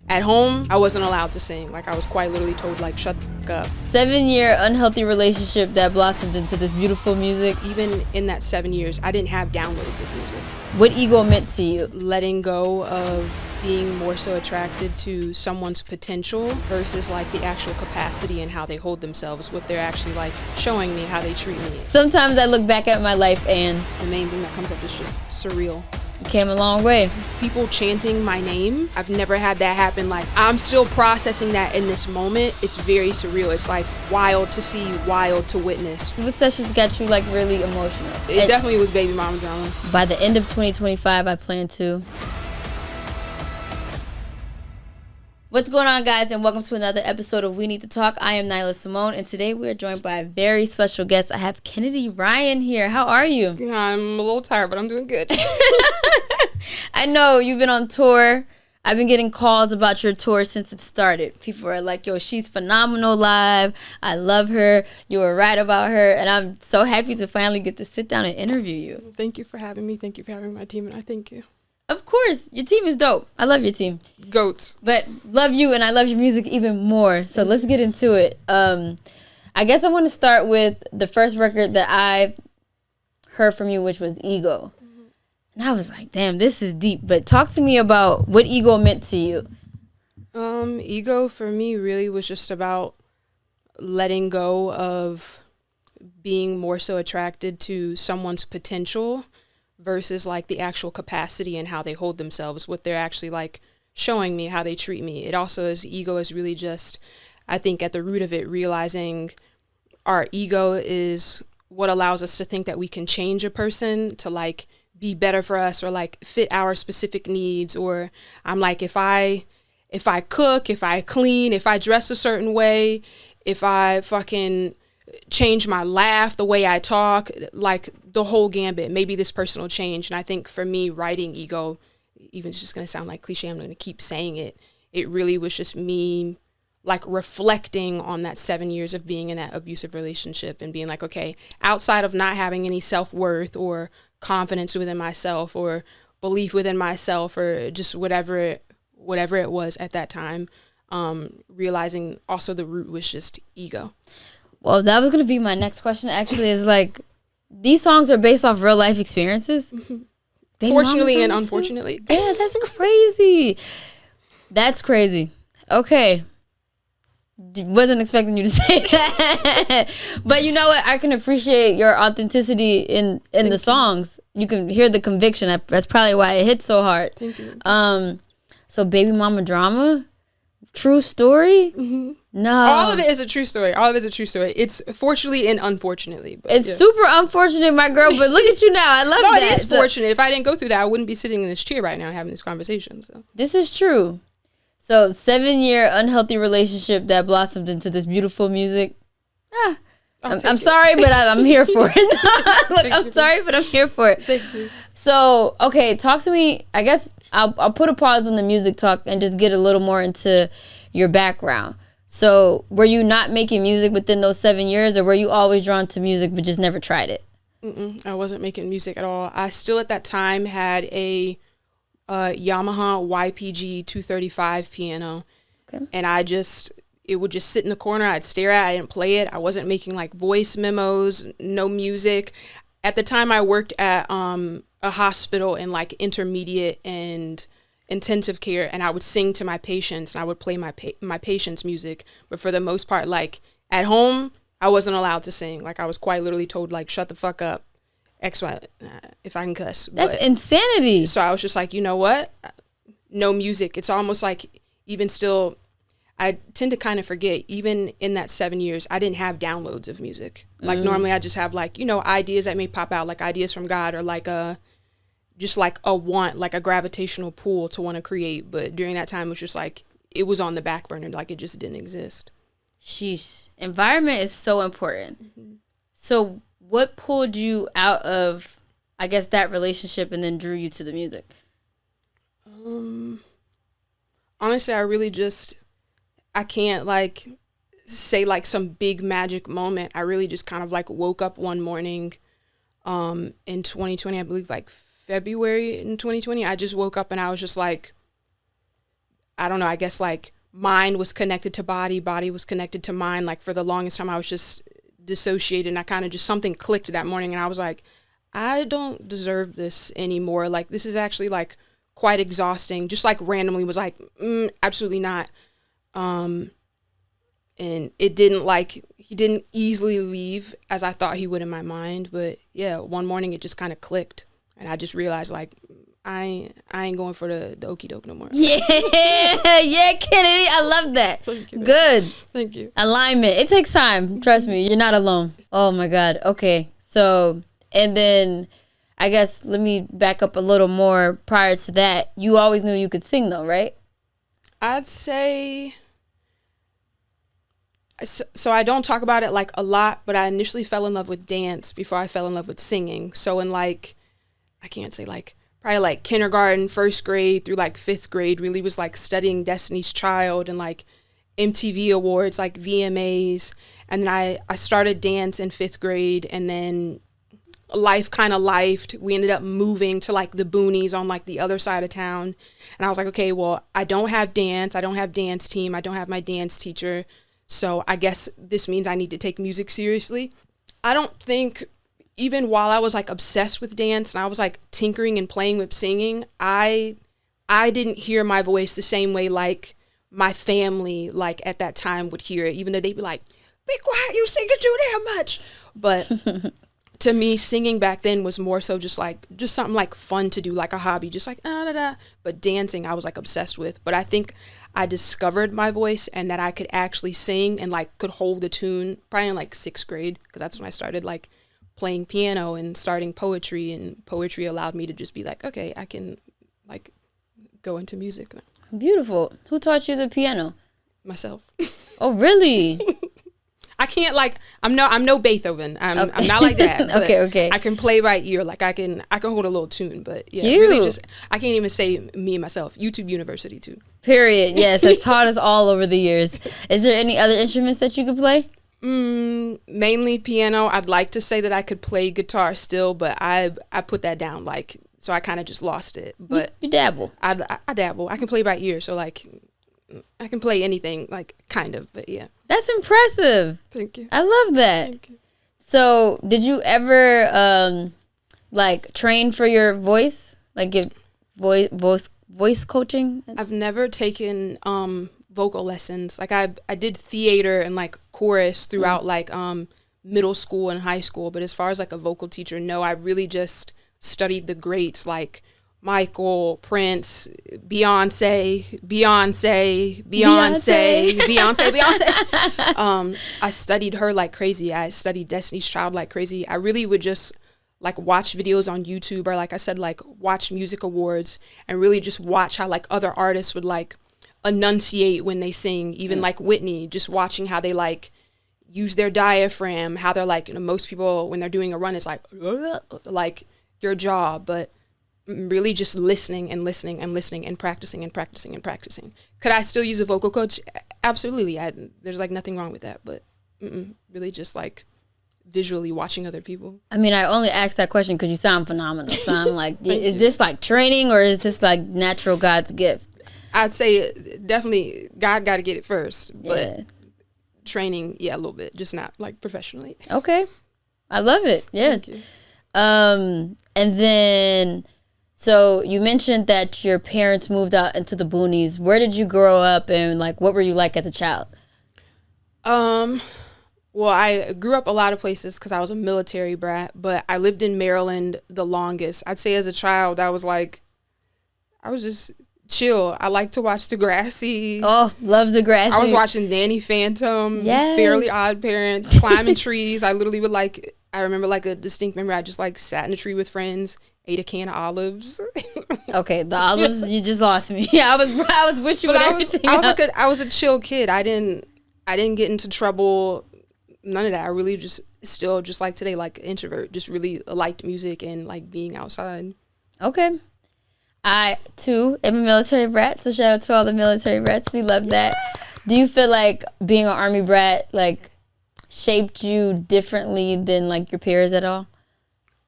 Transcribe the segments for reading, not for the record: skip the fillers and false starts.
At home, I wasn't allowed to sing. Like, I was quite literally told, like, shut the fuck up. 7-year unhealthy relationship that blossomed into this beautiful music. Even in that 7 years, I didn't have downloads of music. What ego meant to you? Letting go of being more so attracted to someone's potential versus, like, the actual capacity and how they hold themselves, what they're actually, like, showing me, how they treat me. Sometimes I look back at my life and the main thing that comes up is just surreal. You came a long way. People chanting my name, I've never had that happen. Like, I'm still processing that in this moment. It's very surreal. It's like wild to see, wild to witness. What sessions got you like really emotional? It definitely was baby mama drama. By the end of 2025, I plan to. What's going on, guys, and welcome to another episode of We Need to Talk. I am Nyla Symone, and today we are joined by a very special guest. I have Kennedy Ryon here. How are you? I'm a little tired, but I'm doing good. I know you've been on tour. I've been getting calls about your tour since it started. People are like, yo, she's phenomenal live. I love her. You were right about her. And I'm so happy to finally get to sit down and interview you. Thank you for having me. Thank you for having my team, and I thank you. Of course. Your team is dope. I love your team. Goats. But love you, and I love your music even more. So let's get into it. I guess I want to start with the first record that I heard from you, which was Ego. And I was like, damn, this is deep. But talk to me about what Ego meant to you. Ego for me really was just about letting go of being more so attracted to someone's potential versus like the actual capacity and how they hold themselves, what they're actually like showing me, how they treat me. It also is, ego is really just, I think at the root of it, realizing our ego is what allows us to think that we can change a person to like be better for us or like fit our specific needs. Or I'm like, if I cook, if I clean, if I dress a certain way, if I fucking change my laugh, the way I talk, like the whole gambit, maybe this person will change. And I think for me, writing Ego, even it's just going to sound like cliche, I'm going to keep saying it. It really was just me like reflecting on that 7 years of being in that abusive relationship and being like, okay, outside of not having any self-worth or confidence within myself or belief within myself or just whatever it was at that time, realizing also the root was just ego. Well, that was going to be my next question, actually, is like, these songs are based off real life experiences. Mm-hmm. Fortunately and unfortunately. Yeah, that's crazy. That's crazy. Okay. Wasn't expecting you to say that. But you know what? I can appreciate your authenticity in the songs. You can hear the conviction. That's probably why it hit so hard. Thank you. So baby mama drama, true story? Mm-hmm. No. All of it is a true story. It's fortunately and unfortunately. But it's super unfortunate, my girl, but look at you now. I love that. No, it is fortunate. If I didn't go through that, I wouldn't be sitting in this chair right now having this conversation. So. This is true. So 7-year unhealthy relationship that blossomed into this beautiful music. I'm sorry, but I'm here for it. Look, I'm sorry, but I'm here for it. Thank you. So, okay, talk to me. I guess I'll put a pause on the music talk and just get a little more into your background. So were you not making music within those 7 years, or were you always drawn to music but just never tried it? I wasn't making music at all. I still at that time had a Yamaha YPG 235 piano. Okay. And it would just sit in the corner. I'd stare at it. I didn't play it. I wasn't making like voice memos, no music. At the time I worked at a hospital in like intermediate and intensive care, and I would sing to my patients and I would play my patients' music. But for the most part, like at home, I wasn't allowed to sing. Like I was quite literally told like, shut the fuck up, if I can cuss. That's insanity. So I was just like, you know what? No music. It's almost like even still, I tend to kind of forget, even in that 7 years, I didn't have downloads of music. Like normally I just have like, ideas that may pop out, like ideas from God or like just like a want, like a gravitational pull to want to create. But during that time, it was just like, it was on the back burner. Like it just didn't exist. Sheesh. Environment is so important. Mm-hmm. So what pulled you out of, I guess, that relationship and then drew you to the music? Honestly, I can't like say like some big magic moment. I really just kind of like woke up one morning in 2020, I believe like February in 2020. I just woke up and I was just like, I don't know, I guess like mind was connected to body, body was connected to mind. Like for the longest time I was just dissociated, and I kind of just, something clicked that morning and I was like, I don't deserve this anymore. Like this is actually like quite exhausting. Just like randomly was like, absolutely not. And it didn't like, he didn't easily leave as I thought he would in my mind. But yeah, one morning it just kind of clicked and I just realized like, I ain't going for the okie doke no more. Yeah, yeah, Kennedy. I love that. Thank you. Good. Thank you. Alignment. It takes time. Trust me. You're not alone. Oh my God. Okay. So, and then I guess let me back up a little more prior to that. You always knew you could sing though, right? I'd say, so I don't talk about it like a lot, but I initially fell in love with dance before I fell in love with singing. So in like, I can't say like, probably like kindergarten, first grade through like fifth grade, really was like studying Destiny's Child and like MTV awards, like VMAs. And then I started dance in fifth grade, and then life kind of lifed. We ended up moving to like the boonies on like the other side of town. And I was like, okay, well, I don't have dance. I don't have dance team. I don't have my dance teacher. So I guess this means I need to take music seriously. I don't think, even while I was like obsessed with dance and I was like tinkering and playing with singing, I didn't hear my voice the same way like my family like at that time would hear it, even though they'd be like, be quiet, you sing it too damn much. But to me, singing back then was more so just something like fun to do, like a hobby, just like da da. But dancing I was like obsessed with. But I think I discovered my voice and that I could actually sing and like could hold the tune probably in like sixth grade, because that's when I started like playing piano and starting poetry, and poetry allowed me to just be like, okay, I can like go into music now. Beautiful. Who taught you the piano? Myself. Oh, really? I can't like, I'm no Beethoven. I'm not like that. Okay. I can play by ear. Like I can hold a little tune, but yeah, Cute. Really just, I can't even say me and myself. YouTube University too. Period. Yes, has taught us all over the years. Is there any other instruments that you could play? Mainly piano. I'd like to say that I could play guitar still, but I put that down, like, so I kind of just lost it. But you dabble. I dabble. I can play by ear, so like I can play anything, like kind of, but yeah. That's impressive. Thank you. I love that. Thank you. So did you ever like train for your voice, like get voice coaching? I've never taken vocal lessons. Like I did theater and like chorus throughout like middle school and high school, but as far as like a vocal teacher, no. I really just studied the greats like Michael, Prince, Beyonce. I studied her like crazy. I studied Destiny's Child like crazy. I really would just like watch videos on YouTube, or like I said, like watch music awards and really just watch how like other artists would like enunciate when they sing, even like Whitney, just watching how they like use their diaphragm, how they're like, you know, most people when they're doing a run it's like your jaw, but really just listening and listening and listening and practicing and practicing and practicing. Could I still use a vocal coach? Absolutely. There's like nothing wrong with that, but really just like visually watching other people. I mean, I only asked that question because you sound phenomenal. So I'm like, is this like training or is this like natural God's gift? I'd say definitely God got to get it first, but Yeah. training, yeah, a little bit, just not like professionally. Okay. I love it. Yeah. Thank you. And then, so you mentioned that your parents moved out into the boonies. Where did you grow up and like, what were you like as a child? Well, I grew up a lot of places because I was a military brat, but I lived in Maryland the longest. I'd say as a child, I was just chill. I like to watch Degrassi. Oh, love Degrassi. I was watching Danny Phantom, Yes. Fairly Odd Parents, climbing trees. I literally would like, I remember like a distinct memory. I just like sat in a tree with friends, ate a can of olives. Okay, the olives, you just lost me. I was with you with everything. I was a chill kid. I didn't get into trouble. None of that. I really just still just like today, like introvert, just really liked music and like being outside. Okay. I, too, am a military brat, so shout out to all the military brats. We love that. Do you feel like being an Army brat, like, shaped you differently than, like, your peers at all?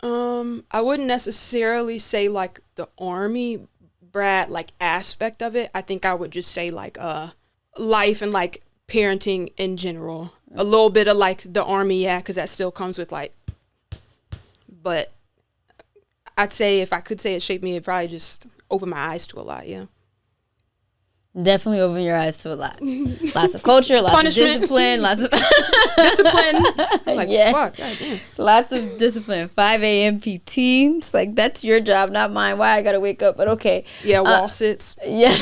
I wouldn't necessarily say, like, the Army, brat like aspect of it, I think I would just say like life and like parenting in general. A little bit of like the army, yeah, because that still comes with like, but I'd say if I could say it shaped me, it probably just opened my eyes to a lot, yeah. Definitely open your eyes to a lot. Lots of culture, lots Punishment. of discipline, lots of discipline. Like, yeah. fuck, goddamn. Lots of discipline. 5 a.m. PT. It's like, that's your job, not mine. Why I gotta wake up, but okay. Yeah, wall sits. Yeah.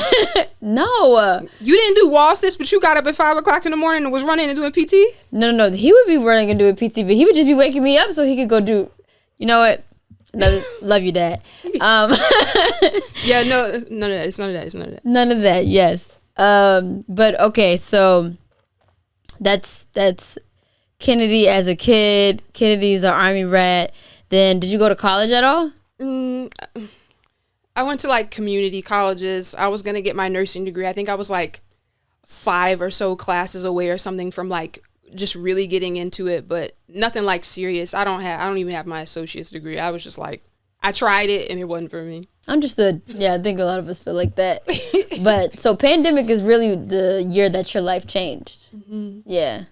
No. You didn't do wall sits, but you got up at 5 o'clock in the morning and was running and doing PT? No. He would be running and doing PT, but he would just be waking me up so he could go do, you know what? Love you, Dad. Yeah, no, none of that. It's none of that. It's none of that. None of that. Yes. But okay, so that's Kennedy as a kid. Kennedy's an army rat. Then, did you go to college at all? I went to like community colleges. I was gonna get my nursing degree. I think I was like 5 or so classes away or something from like just really getting into it, but nothing like serious. I don't even have my associate's degree. I was just like, I tried it and it wasn't for me. Understood. Yeah, I think a lot of us feel like that. But so pandemic is really the year that your life changed. Mm-hmm. Yeah.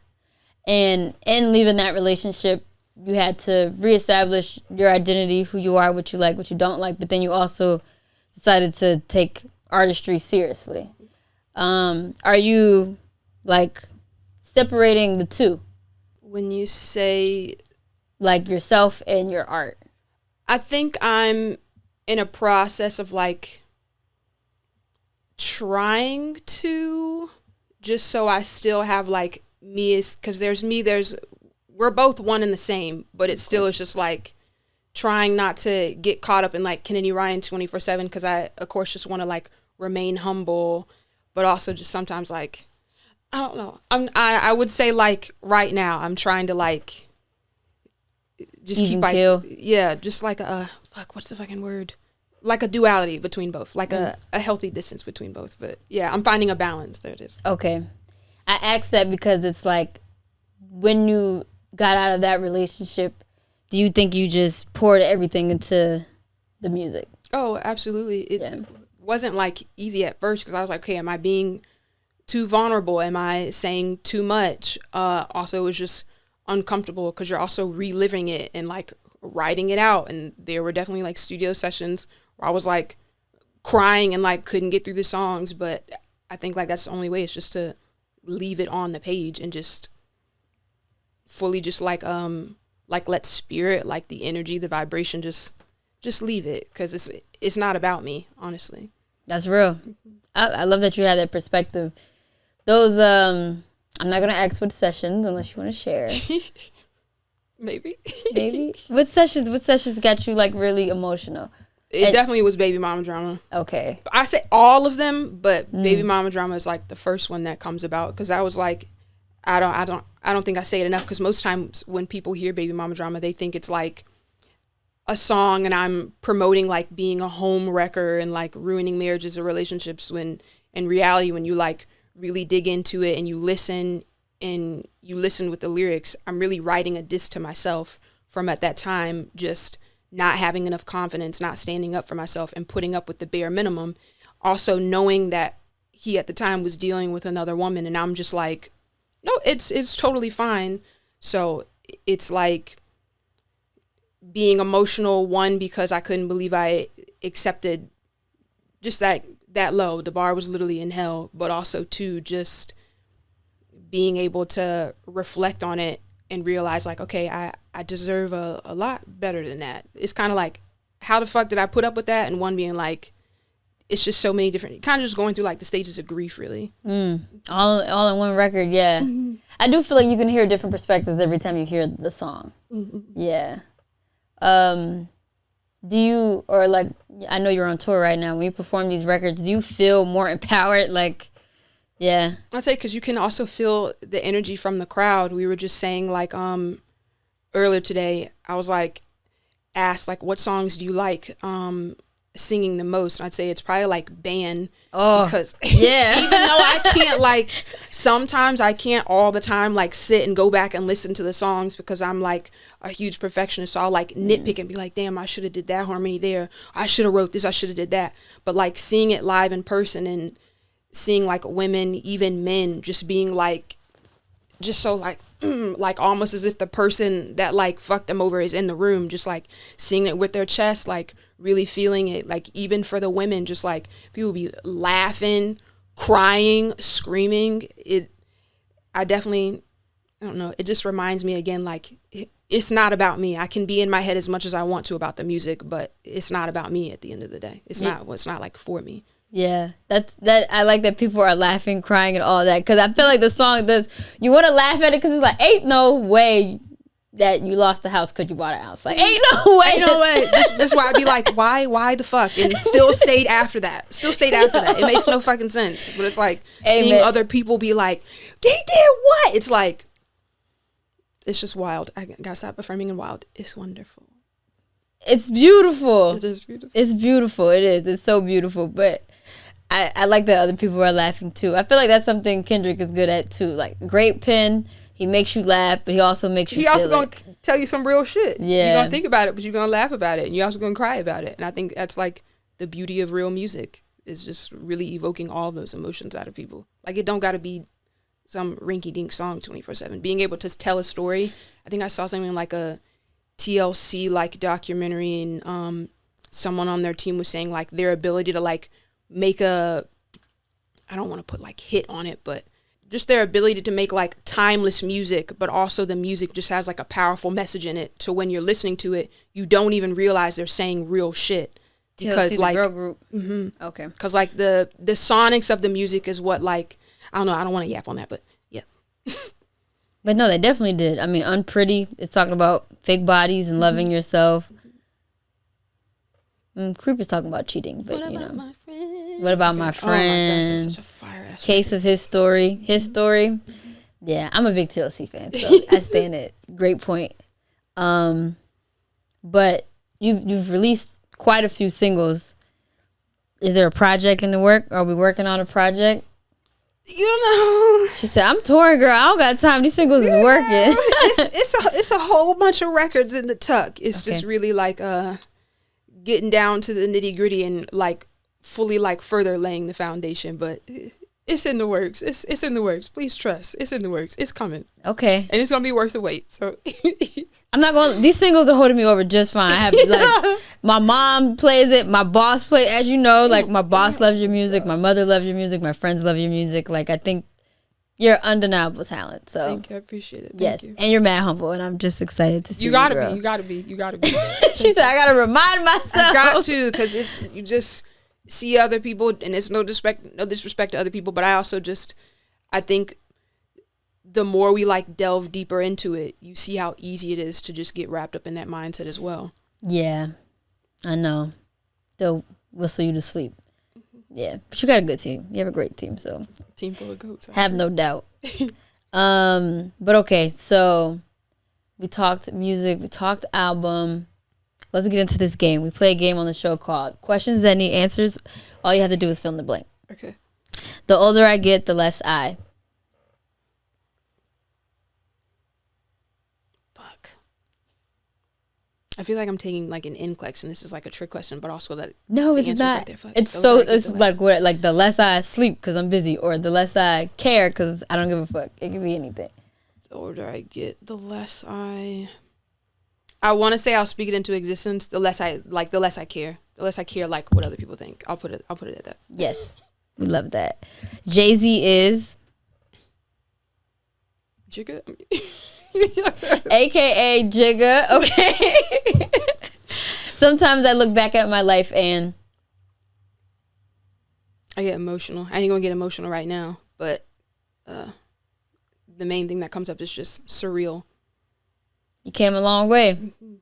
And in leaving that relationship, you had to reestablish your identity, who you are, what you like, what you don't like, but then you also decided to take artistry seriously. Are you like separating the two? When you say like yourself and your art? I think I'm in a process of like trying to, just so I still have like me, is because we're both one and the same, but it still is just like trying not to get caught up in like Kennedy Ryon 24/7, because I of course just want to like remain humble, but also just sometimes like I don't know. I would say like right now I'm trying to like just even keep like kill. Yeah, just like a what's the fucking word? Like a duality between both, like a healthy distance between both. But yeah, I'm finding a balance. There it is. Okay. I asked that because it's like when you got out of that relationship, do you think you just poured everything into the music? Oh, absolutely. It wasn't like easy at first because I was like, okay, am I being too vulnerable? Am I saying too much? Also, it was just uncomfortable because you're also reliving it and like writing it out. And there were definitely like studio sessions where I was like crying and like couldn't get through the songs. But I think like that's the only way, is just to leave it on the page and just fully just like let spirit, like the energy, the vibration, just leave it, because it's not about me, honestly. That's real. I love that you had that perspective. Those I'm not gonna ask what sessions unless you want to share. Maybe. What sessions got you like really emotional? It definitely was Baby Mama Drama. Okay. I say all of them, but Baby Mama Drama is like the first one that comes about, because I was like, I don't think I say it enough, because most times when people hear Baby Mama Drama, they think it's like a song and I'm promoting like being a home wrecker and like ruining marriages or relationships, when in reality, when you like really dig into it and you listen with the lyrics, I'm really writing a diss to myself from at that time just not having enough confidence, not standing up for myself and putting up with the bare minimum. Also knowing that he at the time was dealing with another woman, and I'm just like, no, it's totally fine. So it's like being emotional, one, because I couldn't believe I accepted just that low. The bar was literally in hell. But also, two, just being able to reflect on it and realize like, okay, I deserve a lot better than that. It's kind of like, how the fuck did I put up with that? And one being like, it's just so many different, kind of just going through like the stages of grief, really. All in one record, yeah. Mm-hmm. I do feel like you can hear different perspectives every time you hear the song. Mm-hmm. Yeah. Do you, or like, I know you're on tour right now, when you perform these records, do you feel more empowered? Like, yeah. I'd say because you can also feel the energy from the crowd. We were just saying like, earlier today, I was like, asked like, what songs do you like? singing the most. I'd say it's probably like band. Oh, because yeah. even though I can't like, sometimes I can't all the time like sit and go back and listen to the songs because I'm like a huge perfectionist. So I'll like nitpick and be like, damn, I should have did that harmony there. I should have wrote this. I should have did that. But like seeing it live in person and seeing like women, even men, just being like, just so like, like almost as if the person that like fucked them over is in the room, just like seeing it with their chest, like really feeling it. Like even for the women, just like people be laughing, crying, screaming. I don't know. It just reminds me again, like it's not about me. I can be in my head as much as I want to about the music, but it's not about me at the end of the day. It's not like for me. Yeah, that I like that people are laughing, crying, and all that, because I feel like the song you want to laugh at it because it's like ain't no way that you lost the house because you bought a house. Like ain't no way. This is why I'd be like, why the fuck, and still stayed after that. It makes no fucking sense. But it's like seeing other people be like, they did what? It's like, it's just wild. I gotta stop affirming and wild. It's wonderful. It's beautiful. It is beautiful. It's beautiful. It is. It's so beautiful. But I like that other people are laughing too. I feel like that's something Kendrick is good at too. Like great pen. He makes you laugh, but he also makes you feel it. He also gonna tell you some real shit. Yeah. You're gonna think about it, but you're gonna laugh about it, and you're also gonna cry about it. And I think that's like the beauty of real music, is just really evoking all of those emotions out of people. Like it don't gotta be some rinky-dink song 24/7. Being able to tell a story. I think I saw something like a TLC like documentary, and someone on their team was saying like their ability to like make I don't want to put like hit on it, but just their ability to make like timeless music, but also the music just has like a powerful message in it. So when you're listening to it, you don't even realize they're saying real shit. Because TLC, like the girl group. Mm-hmm. Okay. Because like the sonics of the music is what like, I don't know, I don't want to yap on that, but yeah. But no, they definitely did. I mean, Unpretty, it's talking about fake bodies and loving yourself. Creep is talking about cheating, but What you about know. my friend? What about my friend? Oh my gosh, that's such a fire ass Case of his story. Yeah, I'm a big TLC fan, so I stand it. Great point. But you've released quite a few singles. Is there a project in the work? Are we working on a project? You know, she said, "I'm touring, girl. I don't got time. These singles is working." it's a whole bunch of records in the tuck. It's just really like getting down to the nitty gritty and like fully like further laying the foundation. But it's in the works. It's in the works. Please trust. It's in the works. It's coming. Okay. And it's gonna be worth the wait. So I'm not going. These singles are holding me over just fine. I have like my mom plays it. My boss plays. As you know, like my boss loves your music. My mother loves your music. My friends love your music. Like I think you're undeniable talent. So thank you. I appreciate it. Thank you. And you're mad humble, and I'm just excited to see you. Gotta be. She said, "I gotta remind myself." I got to, because you just see other people, and it's no disrespect to other people, but I think the more we like delve deeper into it, you see how easy it is to just get wrapped up in that mindset as well. Yeah, I know. They'll whistle you to sleep. Yeah, but you got a good team. You have a great team, so team full of goats. Have no doubt. But okay, so we talked music, we talked album. Let's get into this game. We play a game on the show called Questions That Need Answers. All you have to do is fill in the blank. Okay. The older I get, the less I. Fuck. I feel like I'm taking like an NCLEX, and this is like a trick question, but also that no, it's not. Right there. It's like what, like the less I sleep because I'm busy, or the less I care because I don't give a fuck. It could be anything. The older I get, the less I want to say I'll speak it into existence. The less I care. The less I care like what other people think. I'll put it at that. Yes, we love that. Jay-Z is Jigga. AKA Jigga. Okay. Sometimes I look back at my life and I get emotional. I ain't gonna get emotional right now, but the main thing that comes up is just surreal. You came a long way. Mm-hmm.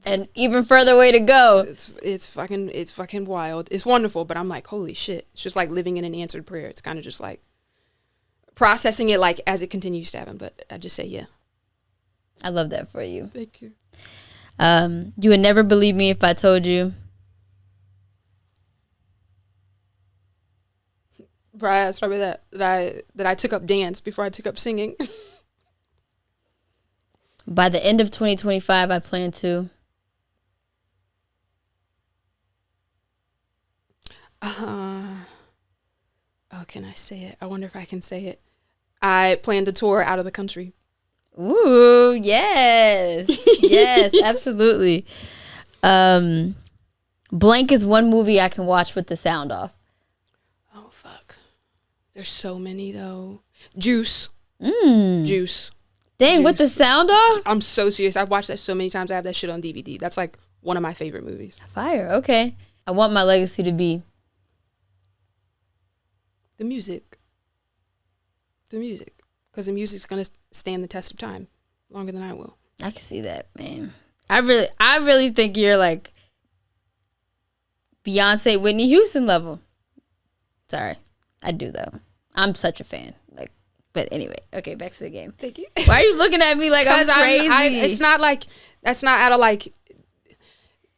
And even further way to go. It's fucking wild. It's wonderful, but I'm like, holy shit. It's just like living in an answered prayer. It's kind of just like processing it like as it continues to happen, but I just say yeah. I love that for you. Thank you. You would never believe me if I told you. Probably start with that I took up dance before I took up singing. By the end of 2025, I plan to. Oh, can I say it? I wonder if I can say it. I plan to tour out of the country. Ooh, yes. Yes, absolutely. Blank is one movie I can watch with the sound off. Oh, fuck. There's so many, though. Juice. Juice. Dang, Juice. with the sound off? I'm so serious. I've watched that so many times. I have that shit on DVD. That's like one of my favorite movies. Fire, okay. I want my legacy to be The music. Because the music's going to stand the test of time longer than I will. I can see that, man. I really think you're like Beyonce, Whitney Houston level. Sorry. I do though. I'm such a fan. Like, but anyway, okay, back to the game. Thank you. Why are you looking at me like I'm crazy? It's not like, that's not out of like,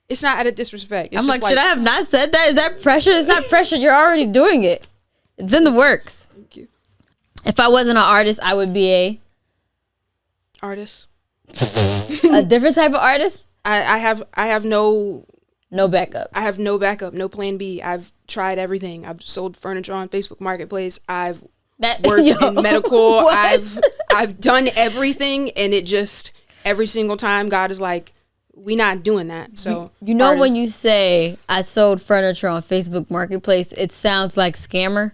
it's not out of disrespect. It's I'm just like, should I have not said that? Is that pressure? It's not pressure. You're already doing it. It's in the works. Thank you. If I wasn't an artist, I would be a Artist. a different type of artist. I have no backup. I have no backup, no plan B. I've tried everything. I've sold furniture on Facebook Marketplace. I've worked in medical. I've done everything, and it just every single time God is like, we not doing that. So you know when you say I sold furniture on Facebook Marketplace, it sounds like scammer.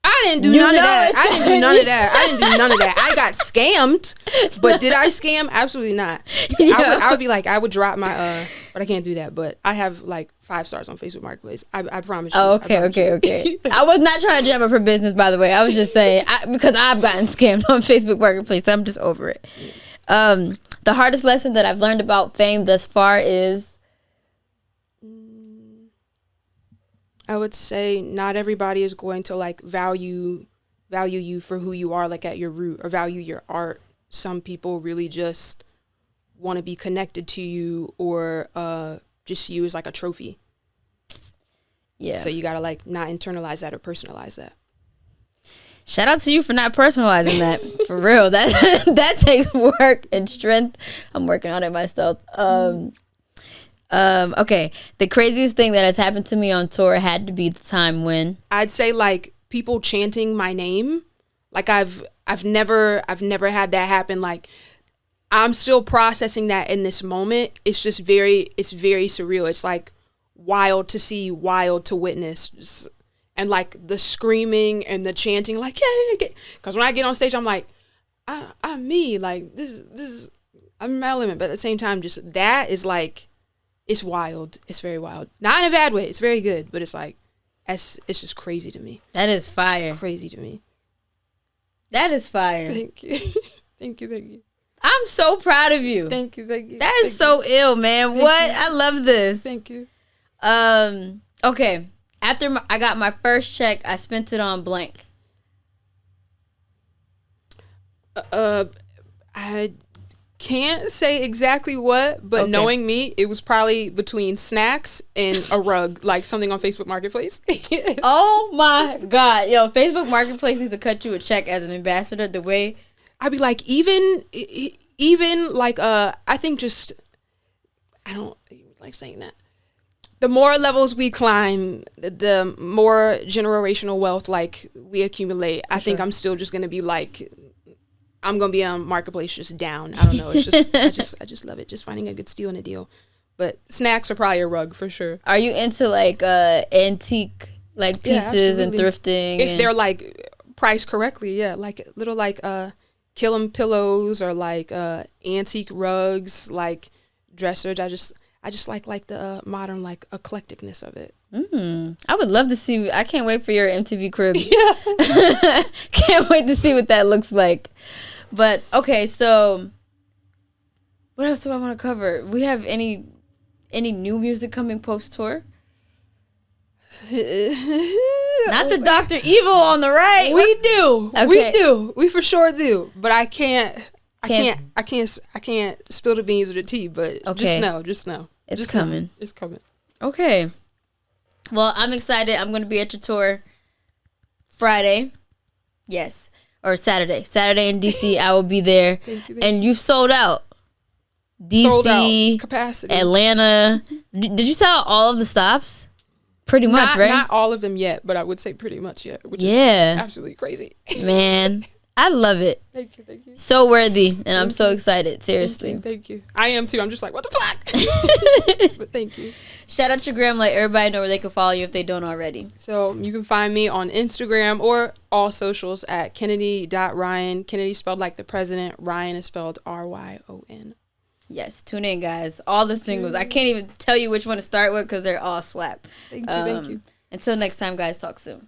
I didn't do none of that. I didn't do none of that. I got scammed, but did I scam? Absolutely not. I would be like, I would drop my but I can't do that. But I have like 5 stars on Facebook Marketplace. I promise you. Oh, okay. I was not trying to jam up her business, by the way. I was just saying because I've gotten scammed on Facebook Marketplace. So I'm just over it. The hardest lesson that I've learned about fame thus far is, I would say not everybody is going to like value you for who you are, like at your root, or value your art. Some people really just want to be connected to you, or just see you as like a trophy. Yeah. So you gotta like not internalize that or personalize that. Shout out to you for not personalizing that. For real. That takes work and strength. I'm working on it myself. Okay. The craziest thing that has happened to me on tour had to be the time when I'd say like people chanting my name. Like I've never had that happen. Like I'm still processing that in this moment. It's just very surreal. It's like wild to see, wild to witness. And like the screaming and the chanting, like, yeah. Because when I get on stage, I'm like, I'm me. Like this is I'm my element. But at the same time, just that is like, it's wild. It's very wild. Not in a bad way. It's very good. But it's like, it's just crazy to me. That is fire. Crazy to me. That is fire. Thank you. Thank you. I'm so proud of you. Thank you. That is so ill, man. What? I love this. Thank you. Okay. After I got my first check, I spent it on blank. I can't say exactly what, but knowing me, it was probably between snacks and a rug, like something on Facebook Marketplace. Oh my God. Yo, Facebook Marketplace needs to cut you a check as an ambassador the way. I'd be like, even like, I think just, I don't like saying that. The more levels we climb, the more generational wealth like we accumulate. I think I'm still just gonna be like, I'm gonna be on Marketplace just down. I don't know. It's just I just love it. Just finding a good steal and a deal. But snacks are probably a rug for sure. Are you into like antique like pieces and thrifting? If they're like priced correctly, yeah. Like little like killing pillows or like antique rugs, like dressers. I just like the modern like eclecticness of it. I would love to see. I can't wait for your MTV Cribs. Yeah. Can't wait to see what that looks like. But okay, so what else do I want to cover? We have any new music coming post tour? Not the Dr. Evil on the right. We do. Okay. We do. We for sure do. But I can't spill the beans or the tea, but just know. It's coming. It's coming. Okay. Well, I'm excited. I'm going to be at your tour. Friday. Yes. Or Saturday. Saturday in DC. I will be there. Thank you. And you've sold out. DC. Sold out capacity. Atlanta. Did you sell all of the stops? Pretty much, right? Not all of them yet, but I would say pretty much yet, which is absolutely crazy. Man, I love it. Thank you. So worthy, and I'm so excited. Seriously. Thank you. I am too. I'm just like, what the fuck? But thank you. Shout out your gram, let everybody know where they can follow you if they don't already. So you can find me on Instagram or all socials at Kennedy.Ryon. Kennedy spelled like the president. Ryon is spelled Ryon. Yes, tune in, guys. All the singles. I can't even tell you which one to start with because they're all slap. Thank you. Until next time, guys. Talk soon.